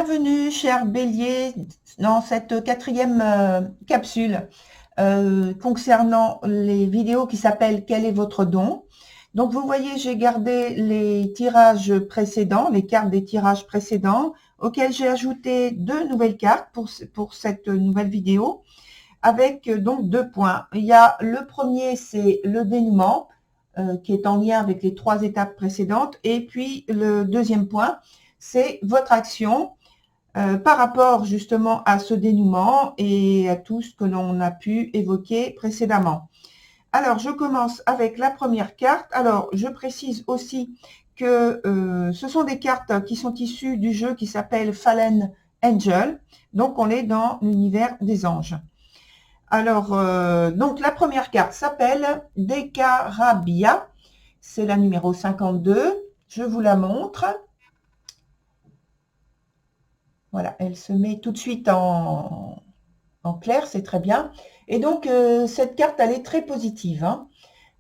Bienvenue, cher Bélier, dans cette quatrième capsule concernant les vidéos qui s'appellent Quel est votre don? Donc, vous voyez, j'ai gardé les tirages précédents, les cartes des tirages précédents, auxquels j'ai ajouté deux nouvelles cartes pour cette nouvelle vidéo, avec donc 2 points. Il y a le premier, c'est le dénouement, qui est en lien avec les 3 étapes précédentes, et puis le deuxième point, c'est votre action par rapport justement à ce dénouement et à tout ce que l'on a pu évoquer précédemment. Alors, je commence avec la première carte. Alors, je précise aussi que ce sont des cartes qui sont issues du jeu qui s'appelle Fallen Angel. Donc, on est dans l'univers des anges. Alors, donc la première carte s'appelle Decarabia. C'est la numéro 52. Je vous la montre. Voilà, elle se met tout de suite en clair, c'est très bien. Et donc, cette carte, elle est très positive, hein.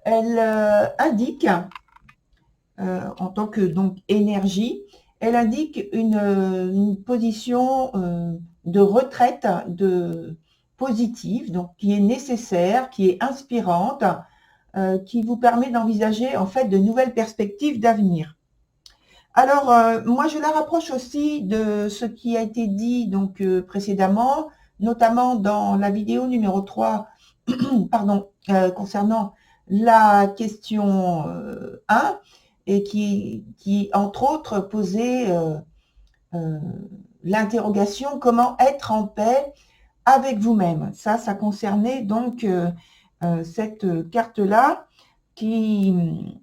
Elle indique, en tant que donc énergie, elle indique une position de retraite positive, donc qui est nécessaire, qui est inspirante, qui vous permet d'envisager en fait de nouvelles perspectives d'avenir. Alors, moi, je la rapproche aussi de ce qui a été dit donc précédemment, notamment dans la vidéo numéro 3, pardon, concernant la question 1, et qui, entre autres, posait l'interrogation « Comment être en paix avec vous-même » Ça concernait donc cette carte-là,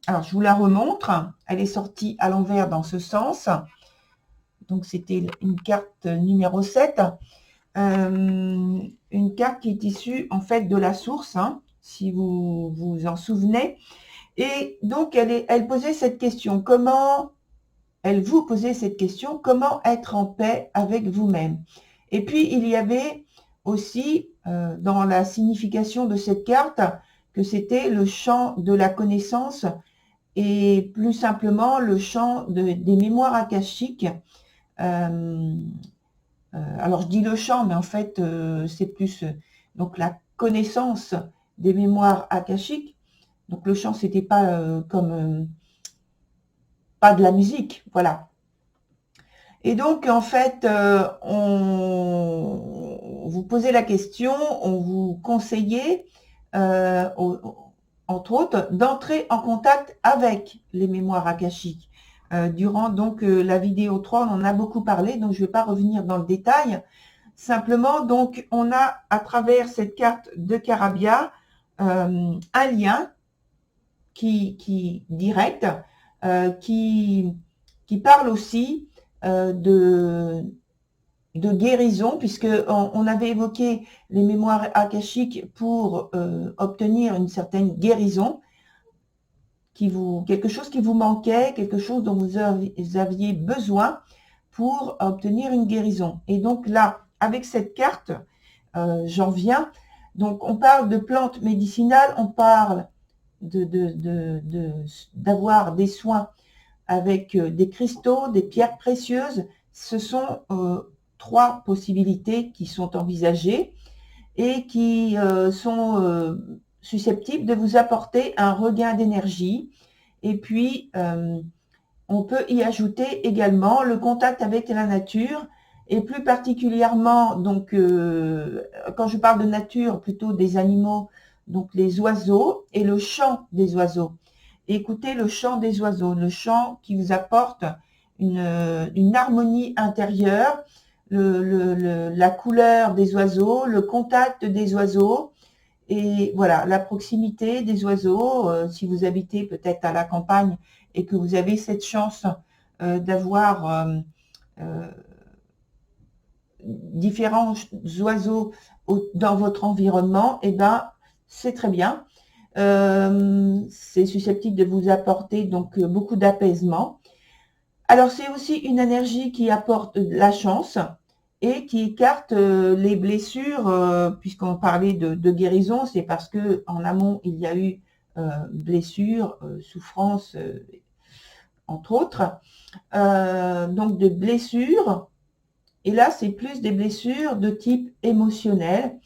alors je vous la remontre, elle est sortie à l'envers dans ce sens, donc c'était une carte numéro 7, une carte qui est issue en fait de la source, hein, si vous vous en souvenez, et donc elle posait cette question, elle vous posait cette question, comment être en paix avec vous-même? Et puis il y avait aussi dans la signification de cette carte, que c'était le champ de la connaissance et plus simplement le champ des mémoires akashiques. Alors je dis le champ, mais en fait c'est plus donc la connaissance des mémoires akashiques. Donc le chant, c'était pas comme pas de la musique, voilà. Et donc en fait, on vous posait la question, on vous conseillait entre autres, d'entrer en contact avec les mémoires akashiques. Durant donc la vidéo 3, on en a beaucoup parlé, donc je ne vais pas revenir dans le détail. Simplement, donc, on a à travers cette carte de Carabia un lien direct, qui parle aussi de guérison, puisqu'on avait évoqué les mémoires akashiques pour obtenir une certaine guérison, quelque chose qui vous manquait, quelque chose dont vous aviez besoin pour obtenir une guérison. Et donc là, avec cette carte, j'en viens. Donc on parle de plantes médicinales, on parle d'avoir des soins avec des cristaux, des pierres précieuses. Ce sont 3 possibilités qui sont envisagées et qui sont susceptibles de vous apporter un regain d'énergie. Et puis, on peut y ajouter également le contact avec la nature, et plus particulièrement, donc, quand je parle de nature, plutôt des animaux, donc les oiseaux et le chant des oiseaux. Écoutez le chant des oiseaux, le chant qui vous apporte une harmonie intérieure, la couleur des oiseaux, le contact des oiseaux, et voilà, la proximité des oiseaux. Si vous habitez peut-être à la campagne et que vous avez cette chance d'avoir différents oiseaux dans votre environnement, et ben c'est très bien. C'est susceptible de vous apporter donc beaucoup d'apaisement. Alors c'est aussi une énergie qui apporte la chance et qui écarte les blessures, puisqu'on parlait de guérison, c'est parce que en amont il y a eu blessures, souffrances, entre autres, donc de blessures Et là, c'est plus des blessures de type émotionnel,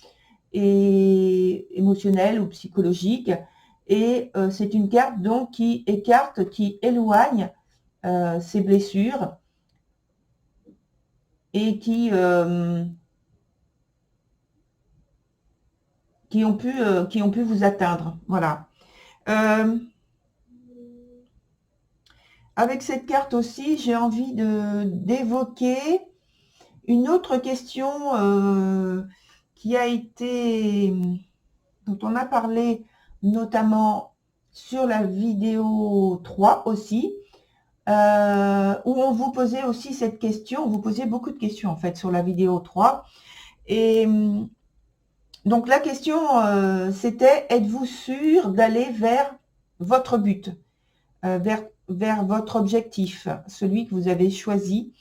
et émotionnel ou psychologique. Et c'est une carte donc qui écarte, qui éloigne ces blessures et qui ont pu vous atteindre. Voilà. Avec cette carte aussi, j'ai envie d'évoquer une autre question qui a été, dont on a parlé notamment sur la vidéo 3 aussi, où on vous posait aussi cette question, on vous posait beaucoup de questions en fait sur la vidéo 3. Et donc la question c'était, êtes-vous sûr d'aller vers votre but, vers votre objectif, celui que vous avez choisi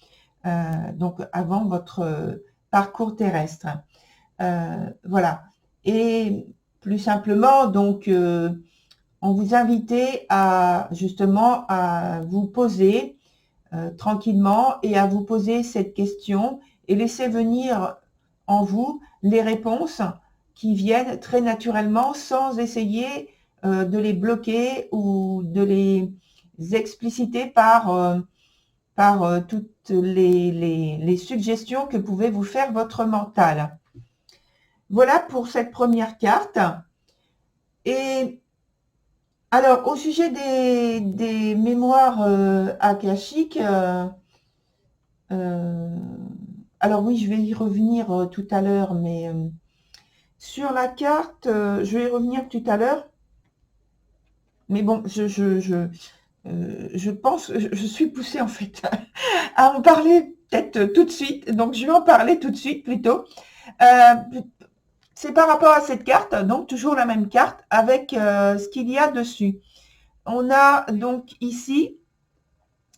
donc avant votre parcours terrestre. Voilà. Et plus simplement, donc, on vous invitait à justement à vous poser tranquillement et à vous poser cette question et laisser venir en vous les réponses qui viennent très naturellement sans essayer de les bloquer ou de les expliciter par toutes les suggestions que pouvait vous faire votre mental. Voilà pour cette première carte. Et alors, au sujet des mémoires akashiques, alors oui, je vais y revenir tout à l'heure, mais sur la carte, je vais y revenir tout à l'heure. Mais bon, je pense, je suis poussée en fait à en parler peut-être tout de suite. Donc, je vais en parler tout de suite plutôt. C'est par rapport à cette carte, donc toujours la même carte, avec ce qu'il y a dessus. On a donc ici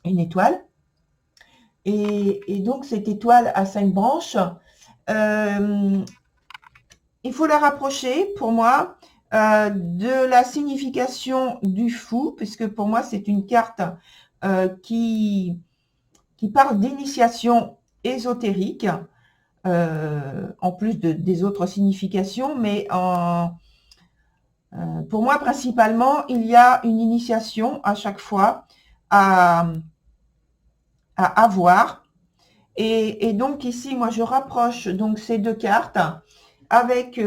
une étoile. Et donc, cette étoile à 5 branches, il faut la rapprocher, pour moi, de la signification du fou, puisque pour moi, c'est une carte qui parle d'initiation ésotérique, en plus des autres significations, mais pour moi, principalement, il y a une initiation à chaque fois à avoir. Et donc ici, moi, je rapproche donc ces deux cartes avec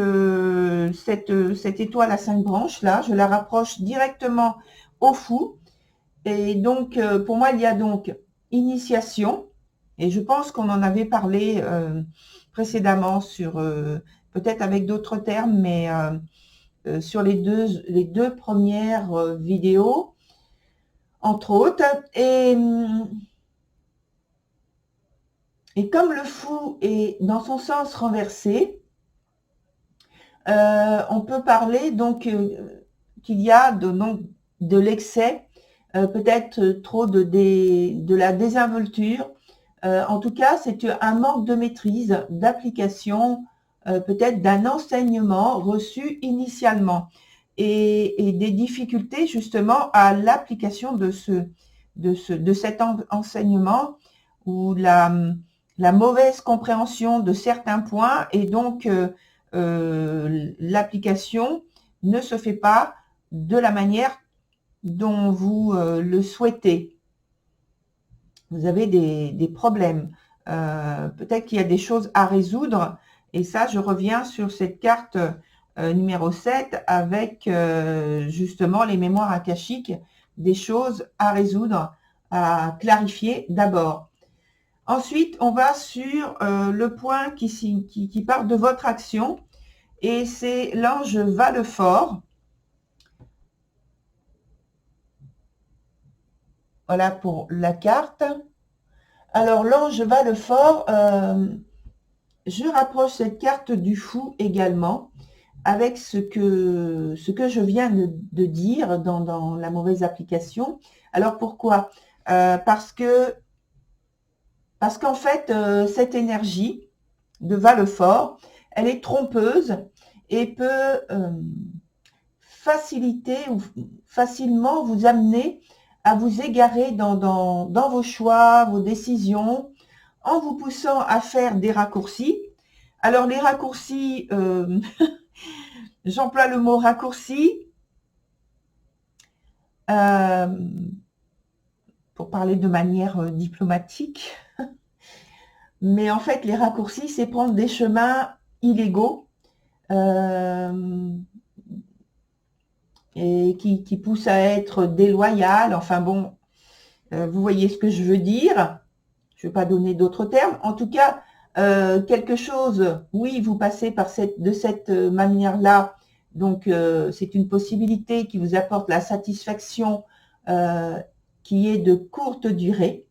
cette étoile à 5 branches, là, je la rapproche directement au fou. Et donc, pour moi, il y a donc initiation, et je pense qu'on en avait parlé précédemment sur, peut-être avec d'autres termes, mais sur les deux premières vidéos, entre autres. Et comme le fou est dans son sens renversé, on peut parler donc qu'il y a de l'excès, peut-être trop de la désinvolture. En tout cas, c'est un manque de maîtrise, d'application, peut-être d'un enseignement reçu initialement et des difficultés justement à l'application de cet enseignement ou la mauvaise compréhension de certains points et donc l'application ne se fait pas de la manière dont vous le souhaitez. Vous avez des problèmes. Peut-être qu'il y a des choses à résoudre. Et ça, je reviens sur cette carte numéro 7 avec justement les mémoires akashiques, des choses à résoudre, à clarifier d'abord. Ensuite, on va sur le point qui parle de votre action. Et c'est l'ange Valefort. Voilà pour la carte. Alors, l'ange Valefort, je rapproche cette carte du fou également avec ce que je viens de dire dans la mauvaise application. Alors, pourquoi parce qu'en fait, cette énergie de Valefort, elle est trompeuse et peut faciliter ou facilement vous amener à vous égarer dans vos choix, vos décisions, en vous poussant à faire des raccourcis. Alors, les raccourcis, j'emploie le mot raccourci pour parler de manière diplomatique. Mais en fait, les raccourcis, c'est prendre des chemins illégaux et qui poussent à être déloyal. Enfin bon, vous voyez ce que je veux dire. Je ne vais pas donner d'autres termes. En tout cas, quelque chose, oui, vous passez de cette manière-là. Donc, c'est une possibilité qui vous apporte la satisfaction qui est de courte durée.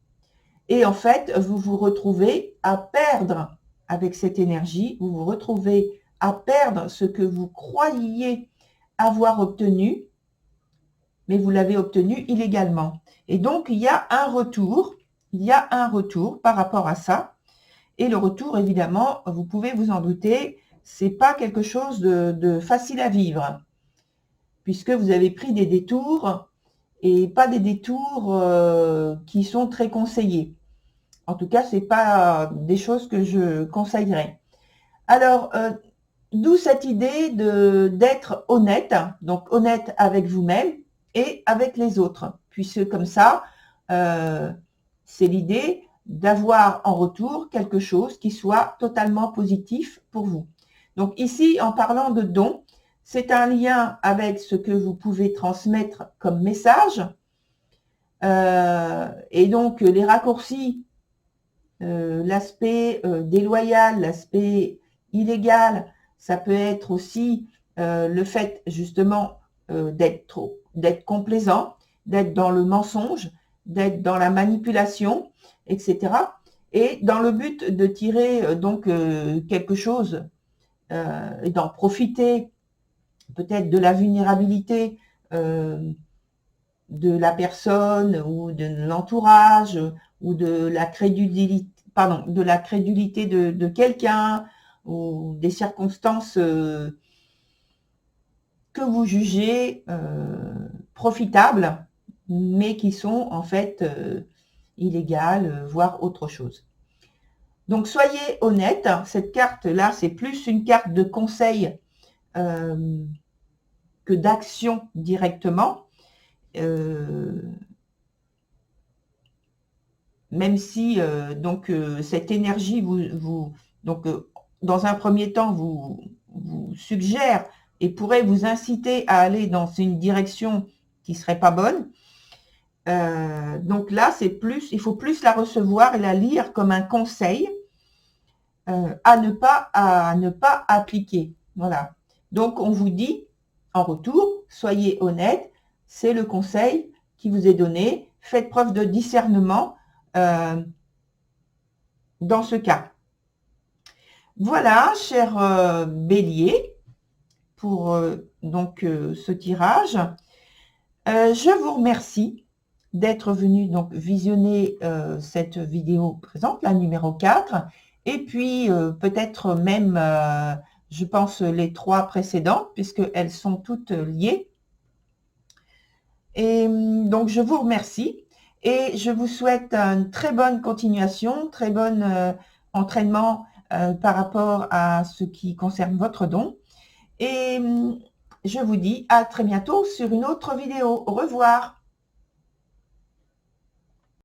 Et en fait, vous vous retrouvez à perdre avec cette énergie, vous vous retrouvez à perdre ce que vous croyiez avoir obtenu, mais vous l'avez obtenu illégalement. Et donc, il y a un retour par rapport à ça. Et le retour, évidemment, vous pouvez vous en douter, c'est pas quelque chose de facile à vivre, puisque vous avez pris des détours et pas des détours qui sont très conseillés. En tout cas, c'est pas des choses que je conseillerais. Alors, d'où cette idée d'être honnête, donc honnête avec vous-même et avec les autres, puisque comme ça, c'est l'idée d'avoir en retour quelque chose qui soit totalement positif pour vous. Donc ici, en parlant de dons, c'est un lien avec ce que vous pouvez transmettre comme message. Et donc, les raccourcis, l'aspect déloyal, l'aspect illégal, ça peut être aussi le fait justement d'être complaisant, d'être dans le mensonge, d'être dans la manipulation, etc. Et dans le but de tirer donc quelque chose et d'en profiter, peut-être de la vulnérabilité de la personne ou de l'entourage ou de la crédulité, de quelqu'un ou des circonstances que vous jugez profitables, mais qui sont en fait illégales, voire autre chose. Donc soyez honnête, cette carte-là, c'est plus une carte de conseil que d'action directement. Même si donc cette énergie dans un premier temps vous suggère et pourrait vous inciter à aller dans une direction qui serait pas bonne. Donc là, il faut plus la recevoir et la lire comme un conseil à ne pas appliquer. Voilà. Donc on vous dit en retour, soyez honnête, c'est le conseil qui vous est donné. Faites preuve de discernement dans ce cas. Voilà, cher Bélier, pour donc ce tirage. Je vous remercie d'être venu donc visionner cette vidéo présente, la numéro 4, et puis peut-être même, je pense, les 3 précédentes, puisqu'elles sont toutes liées. Et donc, je vous remercie et je vous souhaite une très bonne continuation, très bon entraînement par rapport à ce qui concerne votre don. Et je vous dis à très bientôt sur une autre vidéo. Au revoir.